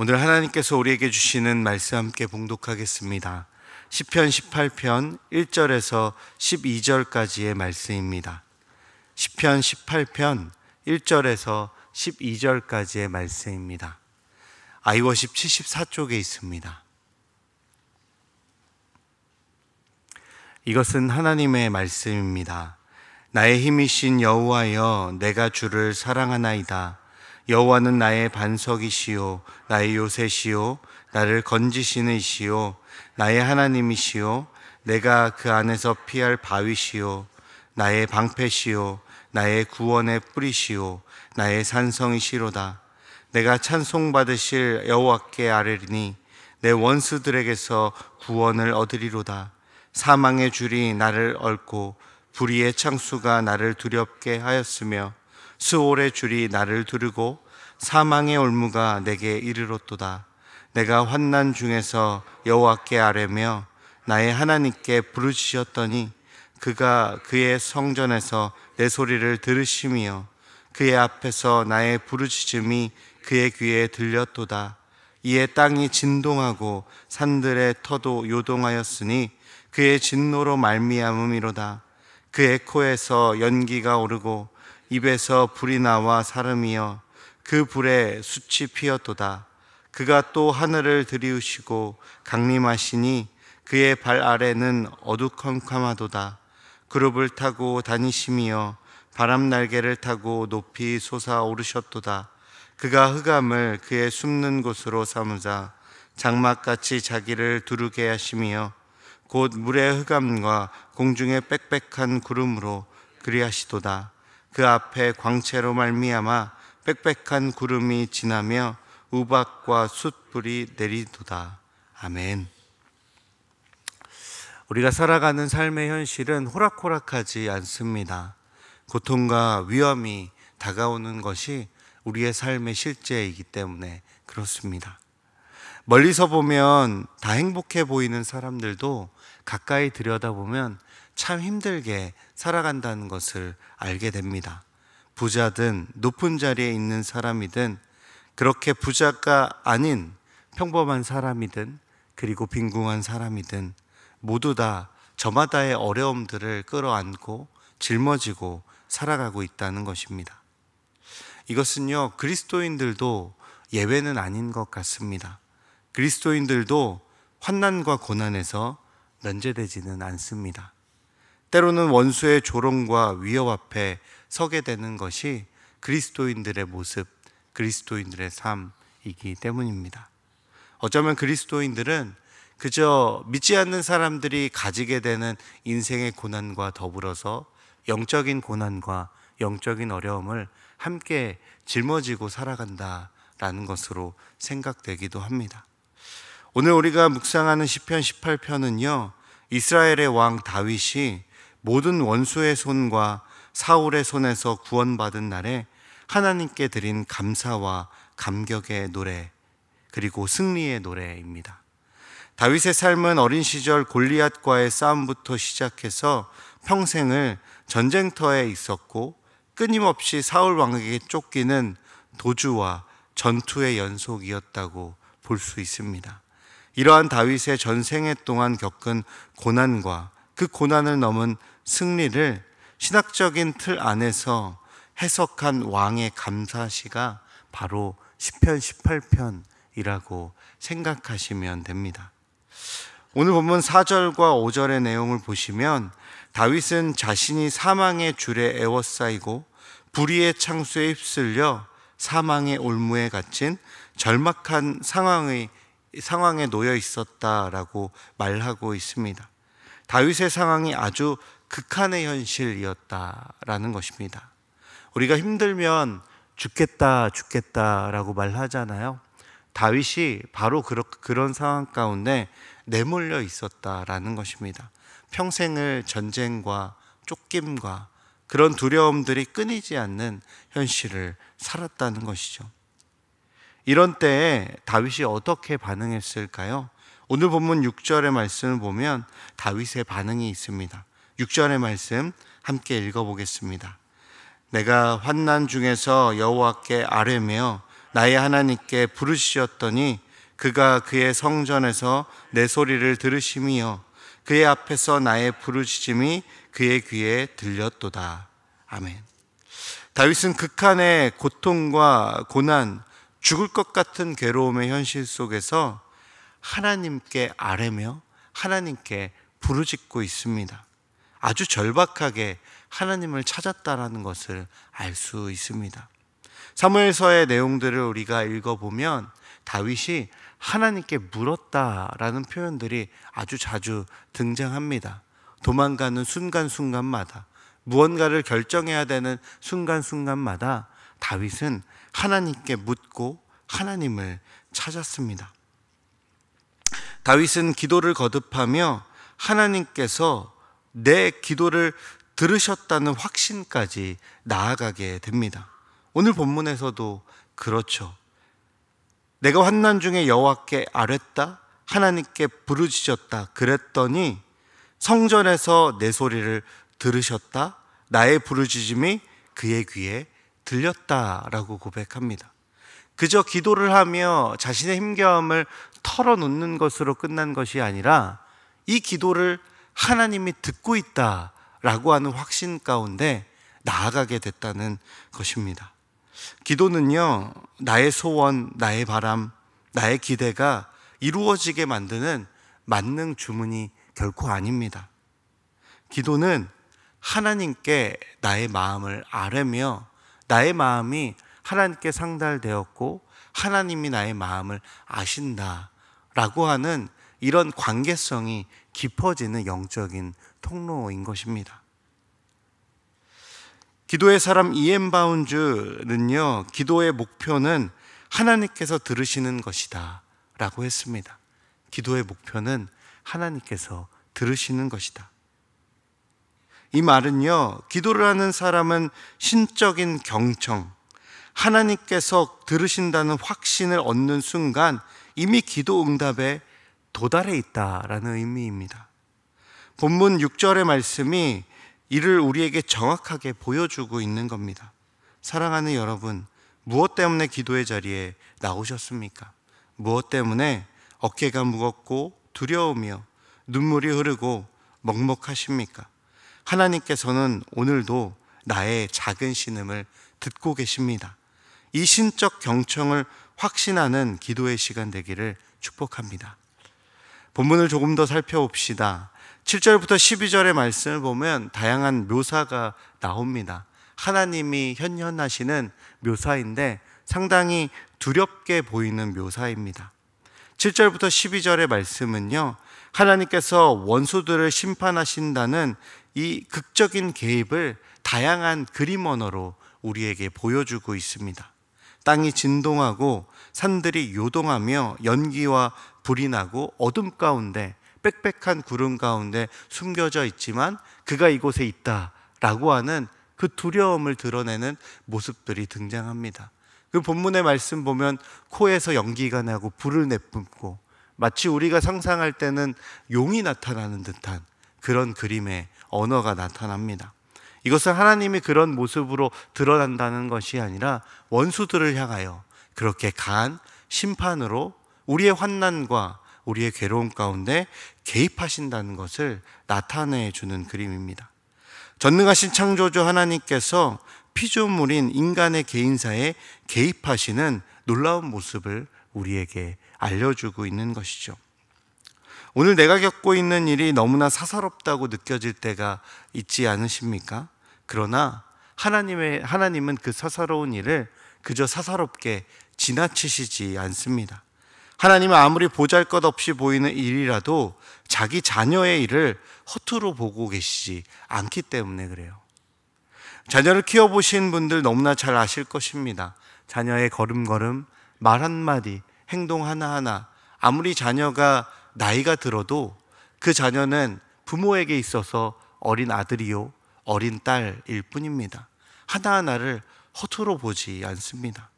오늘 하나님께서 우리에게 주시는 말씀 함께 봉독하겠습니다. 시편 18편 1절에서 12절까지의 말씀입니다. 시편 18편 1절에서 12절까지의 말씀입니다. 아이워십 74쪽에 있습니다. 이것은 하나님의 말씀입니다. 나의 힘이신 여호와여, 내가 주를 사랑하나이다. 여호와는 나의 반석이시요 나의 요새시요 나를 건지시는 이시요 나의 하나님이시요 내가 그 안에서 피할 바위시요 나의 방패시요 나의 구원의 뿌리시요 나의 산성이시로다. 내가 찬송받으실 여호와께 아뢰리니 내 원수들에게서 구원을 얻으리로다. 사망의 줄이 나를 얽고 불의의 창수가 나를 두렵게 하였으며 스올의 줄이 나를 두르고 사망의 올무가 내게 이르렀도다. 내가 환난 중에서 여호와께 아뢰며 나의 하나님께 부르짖었더니 그가 그의 성전에서 내 소리를 들으시며 그의 앞에서 나의 부르짖음이 그의 귀에 들렸도다. 이에 땅이 진동하고 산들의 터도 요동하였으니 그의 진노로 말미암음이로다. 그의 코에서 연기가 오르고 입에서 불이 나와 사름이여 그 불에 숯이 피었도다. 그가 또 하늘을 들이우시고 강림하시니 그의 발 아래는 어두컴컴하도다. 그룹을 타고 다니시며 바람 날개를 타고 높이 솟아오르셨도다. 그가 흑암을 그의 숨는 곳으로 삼으사 장막같이 자기를 두르게 하시며 곧 물의 흑암과 공중의 빽빽한 구름으로 그리하시도다. 그 앞에 광채로 말미암아 빽빽한 구름이 지나며 우박과 숯불이 내리도다. 아멘. 우리가 살아가는 삶의 현실은 호락호락하지 않습니다. 고통과 위험이 다가오는 것이 우리의 삶의 실제이기 때문에 그렇습니다. 멀리서 보면 다 행복해 보이는 사람들도 가까이 들여다보면 참 힘들게 살아간다는 것을 알게 됩니다. 부자든 높은 자리에 있는 사람이든 그렇게 부자가 아닌 평범한 사람이든 그리고 빈궁한 사람이든 모두 다 저마다의 어려움들을 끌어안고 짊어지고 살아가고 있다는 것입니다. 이것은요, 그리스도인들도 예외는 아닌 것 같습니다. 그리스도인들도 환난과 고난에서 면제되지는 않습니다. 때로는 원수의 조롱과 위협 앞에 서게 되는 것이 그리스도인들의 모습, 그리스도인들의 삶이기 때문입니다. 어쩌면 그리스도인들은 그저 믿지 않는 사람들이 가지게 되는 인생의 고난과 더불어서 영적인 고난과 영적인 어려움을 함께 짊어지고 살아간다라는 것으로 생각되기도 합니다. 오늘 우리가 묵상하는 시편 18편은요, 이스라엘의 왕 다윗이 모든 원수의 손과 사울의 손에서 구원받은 날에 하나님께 드린 감사와 감격의 노래, 그리고 승리의 노래입니다. 다윗의 삶은 어린 시절 골리앗과의 싸움부터 시작해서 평생을 전쟁터에 있었고 끊임없이 사울 왕에게 쫓기는 도주와 전투의 연속이었다고 볼 수 있습니다. 이러한 다윗의 전생애 동안 겪은 고난과 그 고난을 넘은 승리를 신학적인 틀 안에서 해석한 왕의 감사시가 바로 시편 18편이라고 생각하시면 됩니다. 오늘 본문 4절과 5절의 내용을 보시면 다윗은 자신이 사망의 줄에 에워싸이고 불의의 창수에 휩쓸려 사망의 올무에 갇힌 절박한 상황에 놓여 있었다라고 말하고 있습니다. 다윗의 상황이 아주 극한의 현실이었다라는 것입니다. 우리가 힘들면 죽겠다라고 말하잖아요. 다윗이 바로 그런 상황 가운데 내몰려 있었다라는 것입니다. 평생을 전쟁과 쫓김과 그런 두려움들이 끊이지 않는 현실을 살았다는 것이죠. 이런 때에 다윗이 어떻게 반응했을까요? 오늘 본문 6절의 말씀을 보면 다윗의 반응이 있습니다. 6절의 말씀 함께 읽어보겠습니다. 내가 환난 중에서 여호와께 아뢰며 나의 하나님께 부르짖었더니 그가 그의 성전에서 내 소리를 들으심이요 그의 앞에서 나의 부르짖음이 그의 귀에 들렸도다. 아멘. 다윗은 극한의 고통과 고난, 죽을 것 같은 괴로움의 현실 속에서 하나님께 아뢰며 하나님께 부르짖고 있습니다. 아주 절박하게 하나님을 찾았다라는 것을 알 수 있습니다. 사무엘서의 내용들을 우리가 읽어보면 다윗이 하나님께 물었다라는 표현들이 아주 자주 등장합니다. 도망가는 순간순간마다, 무언가를 결정해야 되는 순간순간마다 다윗은 하나님께 묻고 하나님을 찾았습니다. 다윗은 기도를 거듭하며 하나님께서 내 기도를 들으셨다는 확신까지 나아가게 됩니다. 오늘 본문에서도 그렇죠. 내가 환난 중에 여호와께 아뢰다, 하나님께 부르짖었다 그랬더니 성전에서 내 소리를 들으셨다, 나의 부르짖음이 그의 귀에 들렸다라고 고백합니다. 그저 기도를 하며 자신의 힘겨움을 털어놓는 것으로 끝난 것이 아니라 이 기도를 하나님이 듣고 있다라고 하는 확신 가운데 나아가게 됐다는 것입니다. 기도는요, 나의 소원, 나의 바람, 나의 기대가 이루어지게 만드는 만능 주문이 결코 아닙니다. 기도는 하나님께 나의 마음을 아뢰며 나의 마음이 하나님께 상달되었고 하나님이 나의 마음을 아신다라고 하는 이런 관계성이 깊어지는 영적인 통로인 것입니다. 기도의 사람 이엔 바운즈는요, 기도의 목표는 하나님께서 들으시는 것이다 라고 했습니다. 기도의 목표는 하나님께서 들으시는 것이다. 이 말은요, 기도를 하는 사람은 신적인 경청, 하나님께서 들으신다는 확신을 얻는 순간 이미 기도 응답에 도달해 있다라는 의미입니다. 본문 6절의 말씀이 이를 우리에게 정확하게 보여주고 있는 겁니다. 사랑하는 여러분, 무엇 때문에 기도의 자리에 나오셨습니까? 무엇 때문에 어깨가 무겁고 두려우며 눈물이 흐르고 먹먹하십니까? 하나님께서는 오늘도 나의 작은 신음을 듣고 계십니다. 이 신적 경청을 확신하는 기도의 시간 되기를 축복합니다. 본문을 조금 더 살펴봅시다. 7절부터 12절의 말씀을 보면 다양한 묘사가 나옵니다. 하나님이 현현하시는 묘사인데 상당히 두렵게 보이는 묘사입니다. 7절부터 12절의 말씀은요, 하나님께서 원수들을 심판하신다는 이 극적인 개입을 다양한 그림 언어로 우리에게 보여주고 있습니다. 땅이 진동하고 산들이 요동하며 연기와 불이 나고 어둠 가운데 빽빽한 구름 가운데 숨겨져 있지만 그가 이곳에 있다라고 하는 그 두려움을 드러내는 모습들이 등장합니다. 그 본문의 말씀 보면 코에서 연기가 나고 불을 내뿜고 마치 우리가 상상할 때는 용이 나타나는 듯한 그런 그림의 언어가 나타납니다. 이것은 하나님이 그런 모습으로 드러난다는 것이 아니라 원수들을 향하여 그렇게 강한 심판으로 우리의 환난과 우리의 괴로움 가운데 개입하신다는 것을 나타내 주는 그림입니다. 전능하신 창조주 하나님께서 피조물인 인간의 개인사에 개입하시는 놀라운 모습을 우리에게 알려주고 있는 것이죠. 오늘 내가 겪고 있는 일이 너무나 사사롭다고 느껴질 때가 있지 않으십니까? 그러나 하나님은 그 사사로운 일을 그저 사사롭게 지나치시지 않습니다. 하나님은 아무리 보잘것없이 보이는 일이라도 자기 자녀의 일을 허투루 보고 계시지 않기 때문에 그래요. 자녀를 키워보신 분들 너무나 잘 아실 것입니다. 자녀의 걸음걸음, 말 한마디, 행동 하나하나, 아무리 자녀가 나이가 들어도 그 자녀는 부모에게 있어서 어린 아들이요, 어린 딸일 뿐입니다. 하나하나를 허투루 보지 않습니다.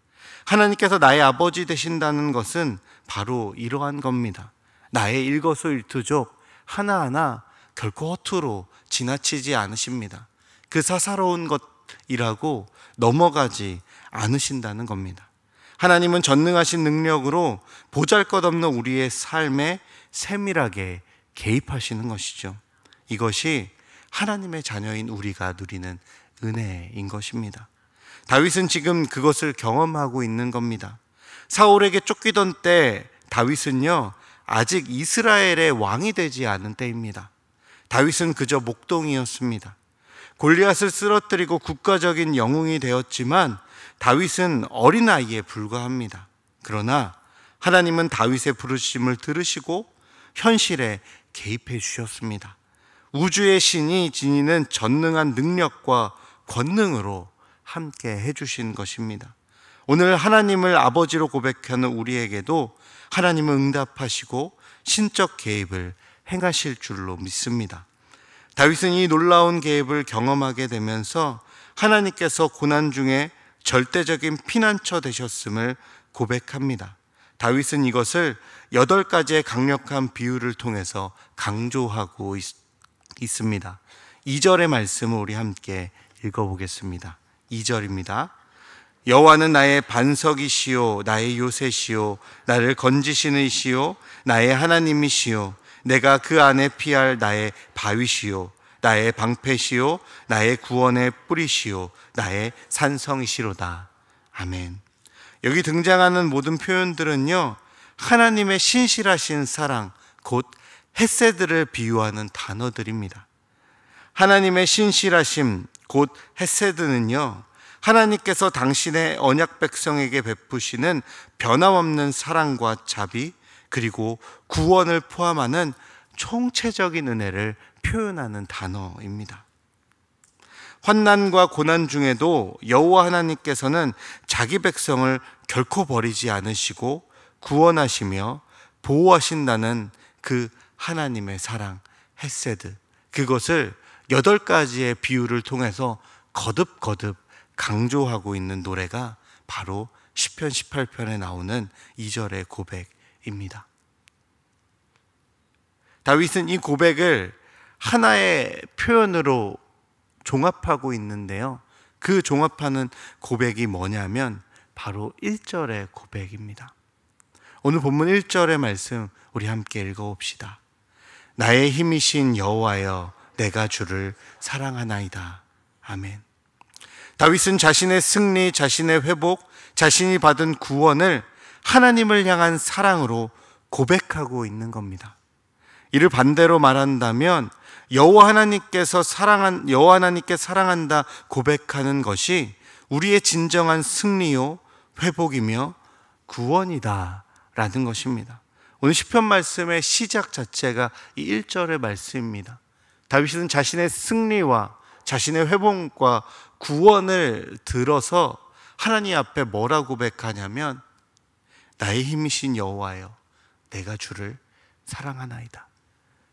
하나님께서 나의 아버지 되신다는 것은 바로 이러한 겁니다. 나의 일거수일투족 하나하나 결코 허투루 지나치지 않으십니다. 그 사사로운 것이라고 넘어가지 않으신다는 겁니다. 하나님은 전능하신 능력으로 보잘것없는 우리의 삶에 세밀하게 개입하시는 것이죠. 이것이 하나님의 자녀인 우리가 누리는 은혜인 것입니다. 다윗은 지금 그것을 경험하고 있는 겁니다. 사울에게 쫓기던 때 다윗은요, 아직 이스라엘의 왕이 되지 않은 때입니다. 다윗은 그저 목동이었습니다. 골리앗을 쓰러뜨리고 국가적인 영웅이 되었지만 다윗은 어린아이에 불과합니다. 그러나 하나님은 다윗의 부르심을 들으시고 현실에 개입해 주셨습니다. 우주의 신이 지니는 전능한 능력과 권능으로 함께 해주신 것입니다. 오늘 하나님을 아버지로 고백하는 우리에게도 하나님은 응답하시고 신적 개입을 행하실 줄로 믿습니다. 다윗은 이 놀라운 개입을 경험하게 되면서 하나님께서 고난 중에 절대적인 피난처 되셨음을 고백합니다. 다윗은 이것을 8가지의 강력한 비유를 통해서 강조하고 있습니다. 2절의 말씀을 우리 함께 읽어보겠습니다. 2절입니다. 여호와는 나의 반석이시요 나의 요새시요 나를 건지시는 이시요 나의 하나님이시요 내가 그 안에 피할 나의 바위시요 나의 방패시요 나의 구원의 뿌리시요 나의 산성이시로다. 아멘. 여기 등장하는 모든 표현들은요, 하나님의 신실하신 사랑, 곧 헤세드를 비유하는 단어들입니다. 하나님의 신실하심, 곧 헤세드는요, 하나님께서 당신의 언약 백성에게 베푸시는 변함없는 사랑과 자비, 그리고 구원을 포함하는 총체적인 은혜를 표현하는 단어입니다. 환난과 고난 중에도 여호와 하나님께서는 자기 백성을 결코 버리지 않으시고 구원하시며 보호하신다는 그 하나님의 사랑, 헤세드, 그것을 8가지의 비유를 통해서 거듭거듭 강조하고 있는 노래가 바로 시편 18편에 나오는 2절의 고백입니다. 다윗은 이 고백을 하나의 표현으로 종합하고 있는데요, 그 종합하는 고백이 뭐냐면 바로 1절의 고백입니다. 오늘 본문 1절의 말씀 우리 함께 읽어봅시다. 나의 힘이신 여호와여 내가 주를 사랑하나이다. 아멘. 다윗은 자신의 승리, 자신의 회복, 자신이 받은 구원을 하나님을 향한 사랑으로 고백하고 있는 겁니다. 이를 반대로 말한다면 여호와 하나님께 사랑한다 고백하는 것이 우리의 진정한 승리요 회복이며 구원이다 라는 것입니다. 오늘 시편 말씀의 시작 자체가 이 1절의 말씀입니다. 다윗은 자신의 승리와 자신의 회복과 구원을 들어서 하나님 앞에 뭐라고 고백하냐면 나의 힘이신 여호와여 내가 주를 사랑하나이다.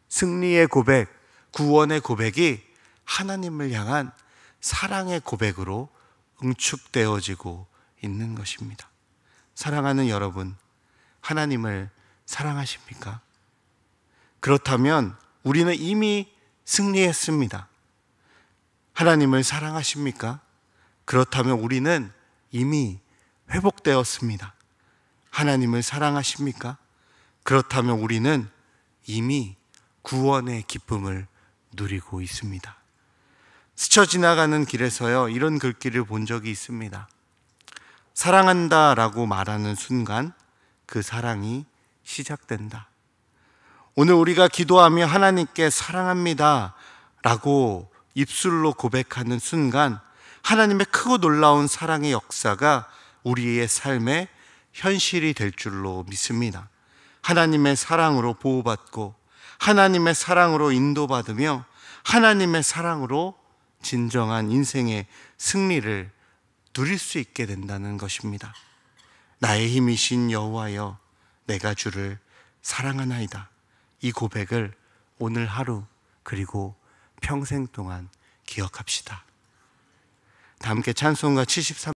승리의 고백, 구원의 고백이 하나님을 향한 사랑의 고백으로 응축되어지고 있는 것입니다. 사랑하는 여러분, 하나님을 사랑하십니까? 그렇다면 우리는 이미 승리했습니다. 하나님을 사랑하십니까? 그렇다면 우리는 이미 회복되었습니다. 하나님을 사랑하십니까? 그렇다면 우리는 이미 구원의 기쁨을 누리고 있습니다. 스쳐 지나가는 길에서요, 이런 글귀를 본 적이 있습니다. 사랑한다 라고 말하는 순간 그 사랑이 시작된다. 오늘 우리가 기도하며 하나님께 사랑합니다 라고 입술로 고백하는 순간 하나님의 크고 놀라운 사랑의 역사가 우리의 삶의 현실이 될 줄로 믿습니다. 하나님의 사랑으로 보호받고 하나님의 사랑으로 인도받으며 하나님의 사랑으로 진정한 인생의 승리를 누릴 수 있게 된다는 것입니다. 나의 힘이신 여호와여 내가 주를 사랑하나이다. 이 고백을 오늘 하루 그리고 평생 동안 기억합시다. 다 함께 찬송가 73